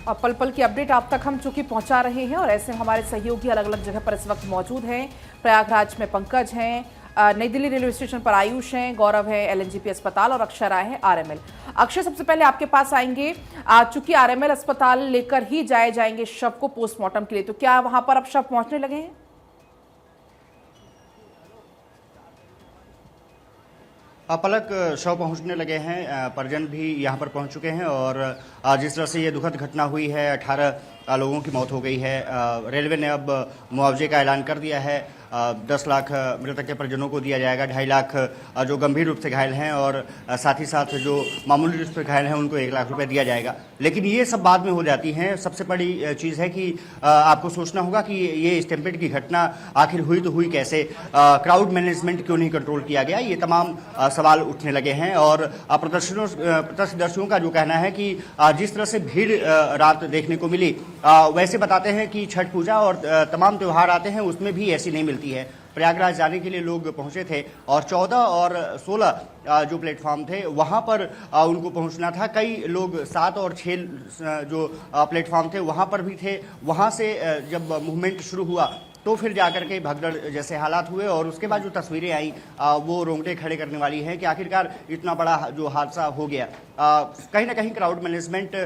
और पल पल की अपडेट आप तक हम चूंकि पहुंचा रहे हैं और ऐसे हमारे सहयोगी अलग अलग जगह पर इस वक्त मौजूद हैं। प्रयागराज में पंकज हैं, नई दिल्ली रेलवे स्टेशन पर आयुष हैं, गौरव है एलएनजेपी अस्पताल और अक्षय राय है आरएमएल। अक्षय, सबसे पहले आपके पास आएंगे। चूंकि आरएमएल अस्पताल लेकर ही जाएंगे शव को पोस्टमार्टम के लिए, तो क्या वहां पर अब शव पहुंचने लगे हैं? पलक, शव पहुंचने लगे हैं, परिजन भी यहां पर पहुंच चुके हैं और जिस तरह से ये दुखद घटना हुई है, 18 लोगों की मौत हो गई है। रेलवे ने अब मुआवजे का ऐलान कर दिया है। 10 लाख मृतक के परिजनों को दिया जाएगा, 2.5 लाख जो गंभीर रूप से घायल हैं और साथ ही साथ जो मामूली रूप से घायल हैं उनको 1 लाख रुपए दिया जाएगा। लेकिन ये सब बाद में हो जाती हैं। सबसे बड़ी चीज़ है कि आपको सोचना होगा कि ये स्टैम्पेड की घटना आखिर हुई तो हुई कैसे, क्राउड मैनेजमेंट क्यों नहीं कंट्रोल किया गया, ये तमाम सवाल उठने लगे हैं। और प्रत्यक्षदर्शियों का जो कहना है कि जिस तरह से भीड़ रात देखने को मिली, वैसे बताते हैं कि छठ पूजा और तमाम त्यौहार आते हैं उसमें भी ऐसी नहीं मिलती है। प्रयागराज जाने के लिए लोग पहुंचे थे और 14 और 16 जो प्लेटफॉर्म थे वहां पर उनको पहुंचना था। कई लोग 7 और 6 जो प्लेटफॉर्म थे वहां पर भी थे। वहां से जब मूवमेंट शुरू हुआ तो फिर जाकर के भगदड़ जैसे हालात हुए और उसके बाद जो तस्वीरें आई वो रोंगटे खड़े करने वाली हैं कि आखिरकार इतना बड़ा जो हादसा हो गया। कहीं ना कहीं क्राउड मैनेजमेंट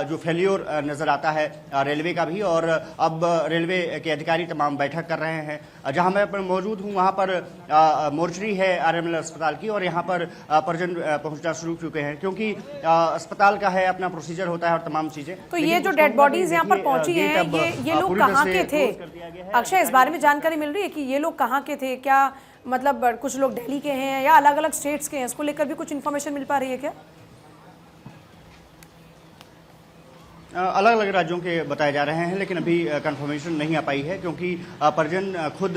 जो फेल्योर नज़र आता है रेलवे का भी। और अब रेलवे के अधिकारी तमाम बैठक कर रहे हैं। जहां मैं मौजूद हूं वहां पर मोर्चरी है आरएमएल अस्पताल की और यहां पर परिजन पहुंचना शुरू चुके हैं क्योंकि अस्पताल का है, अपना प्रोसीजर होता है और तमाम चीज़ें। तो ये जो डेड बॉडीज यहाँ पर पहुंची हैं, ये लोग कहाँ के थे? अक्षय, इस बारे में जानकारी मिल रही है कि ये लोग कहाँ के थे? क्या मतलब कुछ लोग दिल्ली के हैं या अलग अलग स्टेट्स के हैं? इसको लेकर भी कुछ इन्फॉर्मेशन मिल पा रही है क्या? अलग अलग राज्यों के बताए जा रहे हैं, लेकिन अभी कंफर्मेशन नहीं आ पाई है क्योंकि परिजन खुद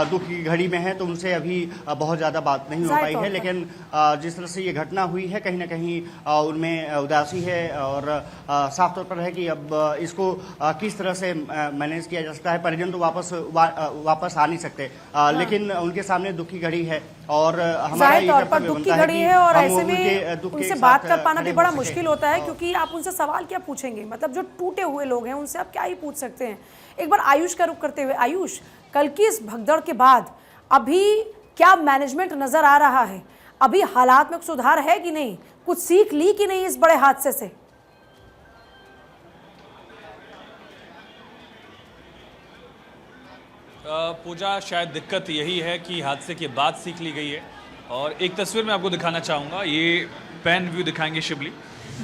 दुख की घड़ी में है तो उनसे अभी बहुत ज़्यादा बात नहीं हो पाई है। लेकिन जिस तरह से ये घटना हुई है कहीं ना कहीं उनमें उदासी है और साफ तौर पर है कि अब इसको किस तरह से मैनेज किया जा सकता है। परिजन तो वापस आ नहीं सकते, लेकिन उनके सामने दुख की घड़ी है और हमारा ये कर्तव्य बनता है कि और हम ऐसे में उनसे बात कर पाना भी बड़ा मुश्किल होता है क्योंकि आप उनसे सवाल क्या पूछेंगे? मतलब जो टूटे हुए लोग हैं उनसे आप क्या ही पूछ सकते हैं। एक बार आयुष का रुख करते हुए, आयुष, कल की इस भगदड़ के बाद अभी क्या मैनेजमेंट नजर आ रहा है? अभी हालात में सुधार है कि नहीं? कुछ सीख ली कि नहीं इस बड़े हादसे से? पूजा, शायद दिक्कत यही है कि हादसे के बाद सीख ली गई है। और एक तस्वीर मैं आपको दिखाना चाहूँगा, ये पैन व्यू दिखाएंगे शिबली।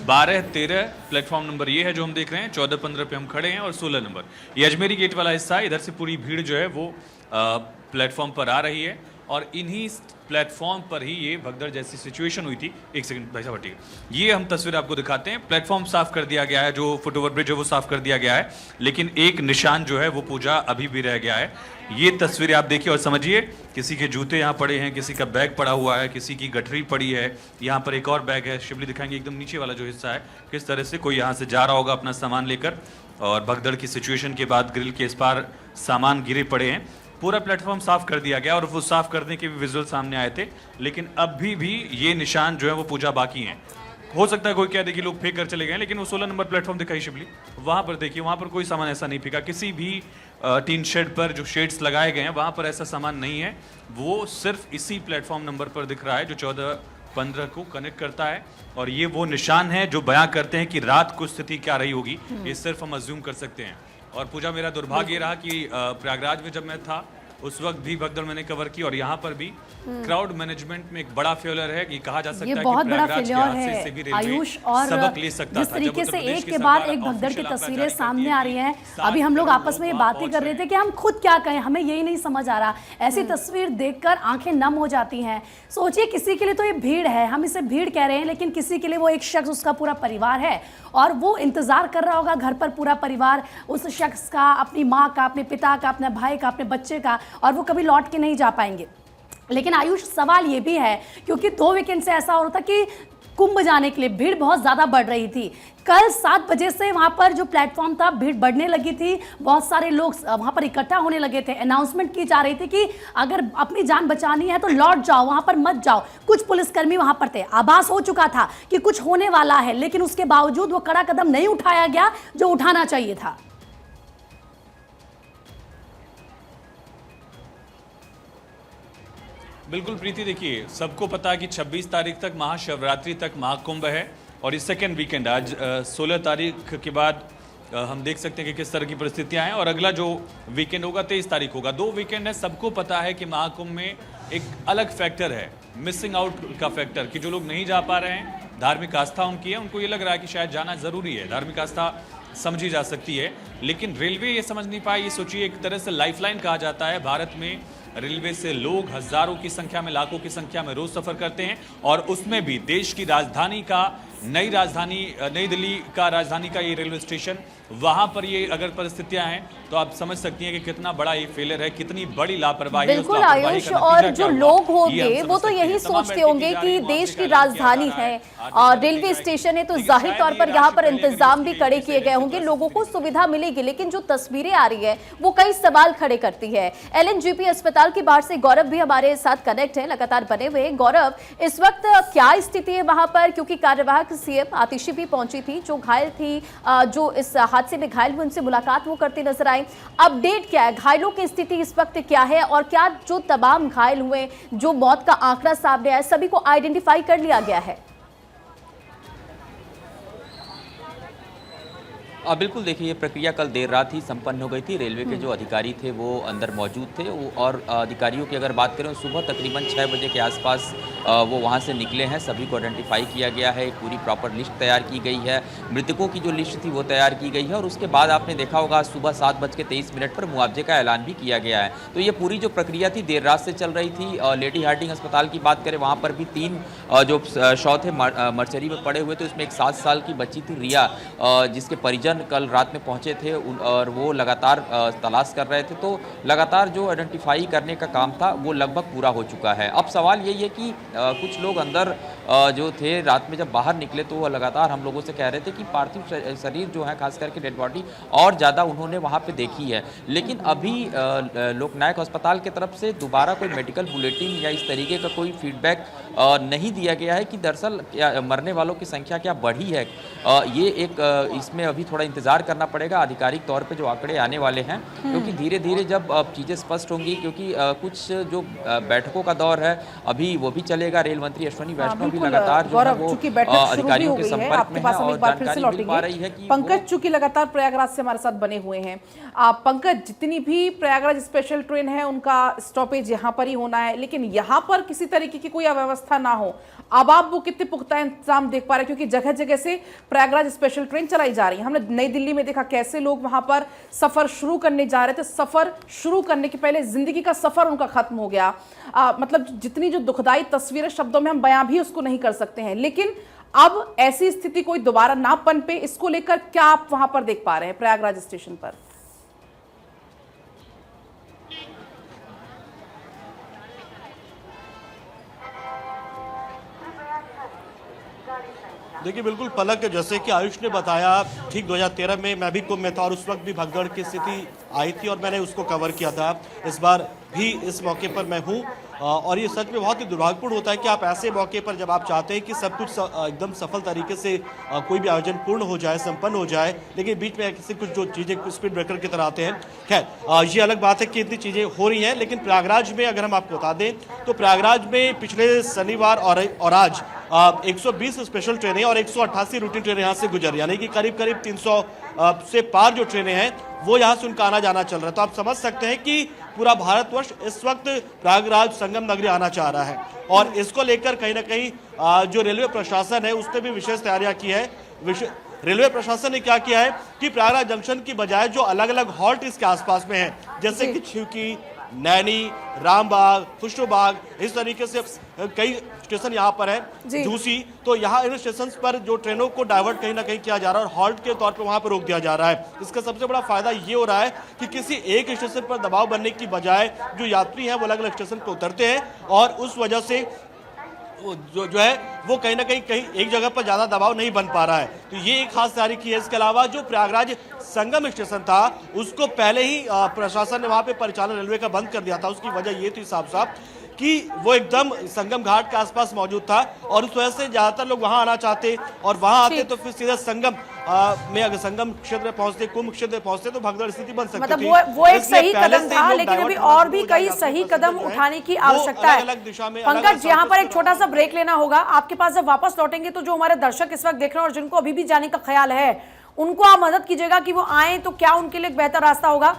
12-13 प्लेटफॉर्म नंबर ये है जो हम देख रहे हैं, 14-15 पे हम खड़े हैं और 16 नंबर ये अजमेरी गेट वाला हिस्सा है। इधर से पूरी भीड़ जो है वो प्लेटफॉर्म पर आ रही है और इन्हीं प्लेटफॉर्म पर ही ये भगदड़ जैसी सिचुएशन हुई थी। एक सेकंड भाई साहब, ठीक है, ये हम तस्वीर आपको दिखाते हैं। प्लेटफॉर्म साफ कर दिया गया है, जो फुटओवर ब्रिज है वो साफ कर दिया गया है, लेकिन एक निशान जो है वो पूजा अभी भी रह गया है। ये तस्वीरें आप देखिए और समझिए, किसी के जूते यहाँ पड़े हैं, किसी का बैग पड़ा हुआ है, किसी की गठरी पड़ी है, यहाँ पर एक और बैग है। शिबली दिखाएंगे एकदम नीचे वाला जो हिस्सा है, किस तरह से कोई यहाँ से जा रहा होगा अपना सामान लेकर और भगदड़ की सिचुएशन के बाद ग्रिल के इस पार सामान गिरे पड़े हैं। पूरा प्लेटफॉर्म साफ कर दिया गया और वो साफ करने के भी विजुअल सामने आए थे, लेकिन अभी भी ये निशान जो है वो पूजा बाकी हैं। हो सकता है कोई कह दे कि लोग फेंक कर चले गए, लेकिन वो 16 नंबर प्लेटफॉर्म दिखाई शिबली, वहां पर देखिए, वहां पर कोई सामान ऐसा नहीं फेंका। किसी भी टीन शेड पर जो शेड्स लगाए गए हैं वहां पर ऐसा सामान नहीं है। वो सिर्फ इसी प्लेटफॉर्म नंबर पर दिख रहा है जो 14-15 को कनेक्ट करता है और ये वो निशान है जो बयां करते हैं कि रात को स्थिति क्या रही होगी। ये सिर्फ हम अज्यूम कर सकते हैं। और पूजा, मेरा दुर्भाग्य रहा कि प्रयागराज में जब मैं था उस वक्त भी भगदड़ मैंने कवर की और यहाँ पर भी क्राउड मैनेजमेंट में एक बड़ा फेलियर है कि कहा जा सकता है कि बहुत बड़ा प्रयागराज के हादसे से भी आयुष, और सबक ले सकता जिस था। तरीके से एक के बाद एक भगदड़ की तस्वीरें सामने आ रही हैं, अभी हम लोग आपस में ये बातें कर रहे थे कि हम खुद क्या कहें, हमें यही नहीं समझ आ रहा। ऐसी तस्वीर देखकर आंखें नम हो जाती हैं। सोचिए, किसी के लिए तो ये भीड़ है, हम इसे भीड़ कह रहे हैं, लेकिन किसी के लिए वो एक शख्स, उसका पूरा परिवार है और वो इंतजार कर रहा होगा घर पर, पूरा परिवार उस शख्स का, अपनी माँ का, अपने पिता का, अपने भाई का, अपने बच्चे का, और वो कभी लौट के नहीं जा पाएंगे। लेकिन आयुष, सवाल ये भी है क्योंकि 2 वीकेंड से ऐसा हो रहा था कि कुंभ जाने के लिए भीड़ बहुत ज़्यादा बढ़ रही थी। कल 7 बजे से वहाँ पर जो प्लेटफॉर्म था भीड़ बढ़ने लगी थी, बहुत सारे लोग वहाँ पर इकट्ठा होने लगे थे। अनाउंसमेंट की जा रही थी कि अगर अपनी जान बचानी है तो लौट जाओ, वहाँ पर मत जाओ। कुछ पुलिसकर्मी वहाँ पर थे, आभास हो चुका था कि कुछ होने वाला है, लेकिन उसके बावजूद वो कड़ा कदम नहीं उठाया गया जो उठाना चाहिए था। बिल्कुल प्रीति, देखिए सबको पता है कि 26 तारीख तक महाशिवरात्रि तक महाकुंभ है और इस सेकेंड वीकेंड आज 16 तारीख के बाद हम देख सकते हैं कि किस तरह की परिस्थितियां हैं और अगला जो वीकेंड होगा 23 तारीख होगा। 2 वीकेंड है। सबको पता है कि महाकुंभ में एक अलग फैक्टर है, मिसिंग आउट का फैक्टर, कि जो लोग नहीं जा पा रहे हैं, धार्मिक आस्था उनकी है, उनको ये लग रहा है कि शायद जाना ज़रूरी है, धार्मिक आस्था समझी जा सकती है, लेकिन रेलवे ये समझ नहीं पाई। ये सोचिए, एक तरह से लाइफलाइन कहा जाता है। भारत में रेलवे से लोग हजारों की संख्या में, लाखों की संख्या में रोज सफर करते हैं और उसमें भी देश की राजधानी का, नई राजधानी नई दिल्ली का राजधानी का ये रेलवे स्टेशन, वहां पर ये अगर परिस्थितियां हैं तो आप समझ सकती हैं कि कितना बड़ा ये फेलियर है, कितनी बड़ी लापरवाही है। बिल्कुल आयुष, और जो लोग होंगे वो तो यही सोचते होंगे कि देश की राजधानी है और रेलवे स्टेशन है, तो जाहिर तौर पर यहाँ पर इंतजाम भी कड़े किए गए होंगे, लोगों को सुविधा मिलेगी। लेकिन जो तस्वीरें आ रही है वो कई सवाल खड़े करती है। LNGP अस्पताल के बाहर से गौरव भी हमारे साथ कनेक्ट है, लगातार बने हुए। गौरव, इस वक्त क्या स्थिति है वहां पर, क्योंकि कार्यवाहक CM आतिशी भी पहुंची थी, जो घायल थी, जो इस हादसे में घायल हुए, उनसे मुलाकात वो करते नजर आए। अपडेट क्या है, घायलों की स्थिति इस वक्त क्या है और क्या जो तमाम घायल हुए, जो मौत का आंकड़ा सामने आया, सभी को आइडेंटिफाई कर लिया गया है? बिल्कुल, देखिए ये प्रक्रिया कल देर रात ही संपन्न हो गई थी। रेलवे के जो अधिकारी थे वो अंदर मौजूद थे और अधिकारियों की अगर बात करें सुबह तकरीबन 6 बजे के आसपास वो वहाँ से निकले हैं। सभी को आइडेंटिफाई किया गया है, एक पूरी प्रॉपर लिस्ट तैयार की गई है, मृतकों की जो लिस्ट थी वो तैयार की गई है और उसके बाद आपने देखा होगा सुबह 7:23 पर मुआवजे का ऐलान भी किया गया है। तो ये पूरी जो प्रक्रिया थी देर रात से चल रही थी। लेडी हार्डिंग अस्पताल की बात करें, वहाँ पर भी 3 जो शव थे मर्चरी में पड़े हुए थे, उसमें एक 7 साल की बच्ची थी रिया, जिसके परिजन कल रात में पहुंचे थे और वो लगातार तलाश कर रहे थे। तो लगातार जो आइडेंटिफाई करने का काम था वो लगभग पूरा हो चुका है। अब सवाल यही है कि कुछ लोग अंदर जो थे रात में जब बाहर निकले तो वो लगातार हम लोगों से कह रहे थे कि पार्थिव शरीर जो है, खास करके डेड बॉडी और ज़्यादा उन्होंने वहाँ पे देखी है। लेकिन अभी लोकनायक अस्पताल की तरफ से दोबारा कोई मेडिकल बुलेटिन या इस तरीके का कोई फीडबैक नहीं दिया गया है कि दरअसल क्या मरने वालों की संख्या क्या बढ़ी है। ये एक इसमें अभी थोड़ा इंतजार करना पड़ेगा आधिकारिक तौर पे जो आंकड़े आने वाले हैं, क्योंकि धीरे धीरे जब चीज़ें स्पष्ट होंगी, क्योंकि कुछ जो बैठकों का दौर है अभी वो भी चलेगा। रेल मंत्री अश्विनी वैष्णव भी लगातार जो है वो अधिकारियों के संपर्क में है और जानकारी मिल पा रही है कि पंकज चूंकि लगातार प्रयागराज से हमारे साथ बने हुए हैं, पंकज, जितनी भी प्रयागराज स्पेशल ट्रेन है उनका स्टॉपेज यहाँ पर ही होना है, लेकिन यहाँ पर किसी तरीके की कोई अव्यवस्था ना हो, अब आप वो कितने पुख्ता इंतजाम देख पा रहे हैं? क्योंकि जगह जगह से प्रयागराज स्पेशल ट्रेन चलाई जा रही है। हमने नई दिल्ली में देखा कैसे लोग वहां पर सफर शुरू करने जा रहे थे, सफर शुरू करने के पहले जिंदगी का सफर उनका खत्म हो गया। मतलब जितनी जो दुखदाई तस्वीरें शब्दों में हम बयां भी उसको नहीं कर सकते हैं, लेकिन अब ऐसी स्थिति कोई दोबारा ना पनपे, इसको लेकर क्या आप वहां पर देख पा रहे हैं प्रयागराज स्टेशन पर? देखिए बिल्कुल पलक, जैसे कि आयुष ने बताया, ठीक 2013 में मैं भी कुंभ में था और उस वक्त भी भगदड़ की स्थिति आई थी और मैंने उसको कवर किया था। इस बार भी इस मौके पर मैं हूँ और ये सच में बहुत ही दुर्भाग्यपूर्ण होता है कि आप ऐसे मौके पर जब आप चाहते हैं कि सब कुछ एकदम सफल तरीके से कोई भी आयोजन पूर्ण हो जाए, संपन्न हो जाए, लेकिन बीच में किसी कुछ जो चीज़ें स्पीड ब्रेकर की तरह आते हैं। खैर ये अलग बात है कि इतनी चीज़ें हो रही हैं, लेकिन प्रयागराज में अगर हम आपको बता दें तो प्रयागराज में पिछले शनिवार और आज 120 स्पेशल ट्रेनें और 188 रूटीन ट्रेनें यहाँ से गुजर, यानी कि करीब करीब 300 से पार जो ट्रेनें हैं वो यहाँ से उनका आना जाना चल रहा है। तो आप समझ सकते हैं कि पूरा भारतवर्ष इस वक्त प्रयागराज संगम नगरी आना चाह रहा है और इसको लेकर कहीं ना कहीं जो रेलवे प्रशासन है उसने भी विशेष तैयारियां की है। रेलवे प्रशासन ने क्या किया है कि प्रयागराज जंक्शन की बजाय जो अलग अलग हॉल्ट इसके आसपास में है, जैसे कि छिवकी, नैनी, रामबाग, खुशरूबाग, इस तरीके से कई स्टेशन यहाँ पर है, झूसी, तो यहाँ इन स्टेशन पर जो ट्रेनों को डाइवर्ट कहीं ना कहीं किया जा रहा है और हॉल्ट के तौर पर वहाँ पर रोक दिया जा रहा है। इसका सबसे बड़ा फायदा ये हो रहा है कि किसी एक स्टेशन पर दबाव बनने की बजाय जो यात्री हैं वो अलग अलग स्टेशन पर उतरते हैं और उस वजह से जो है वो कहीं ना कहीं एक जगह पर ज्यादा दबाव नहीं बन पा रहा है। तो ये एक खास तैयारी की है। इसके अलावा जो प्रयागराज संगम स्टेशन था उसको पहले ही प्रशासन ने वहां पे परिचालन रेलवे का बंद कर दिया था। उसकी वजह ये थी साफ साफ कि वो एकदम संगम घाट के आसपास मौजूद था और उस वजह से ज्यादातर लोग वहां आना चाहते और वहां आते तो फिर सीधा संगम में अगर संगम क्षेत्र में पहुंचते, कुंभ क्षेत्र में पहुंचते तो भगदड़ स्थिति बन सकती थी। मतलब वो एक इसलिए सही पहले कदम से ही था, लोग लेकिन अभी डाइवर्ट और भी होना कई शुरू हो सही जाता है। कदम जो है, उठाने की वो आवश्यकता है। अलग-अलग दिशा में, पंकज, अलग-अलग यहाँ पर एक स्थानों छोटा सा ब्रेक लेना होगा आपके पास। जब वापस लौटेंगे तो जो हमारे दर्शक इस वक्त देख रहे हैं और जिनको अभी भी जाने का ख्याल है, उनको आप मदद कीजिएगा कि वो आए तो क्या उनके लिए एक बेहतर रास्ता होगा।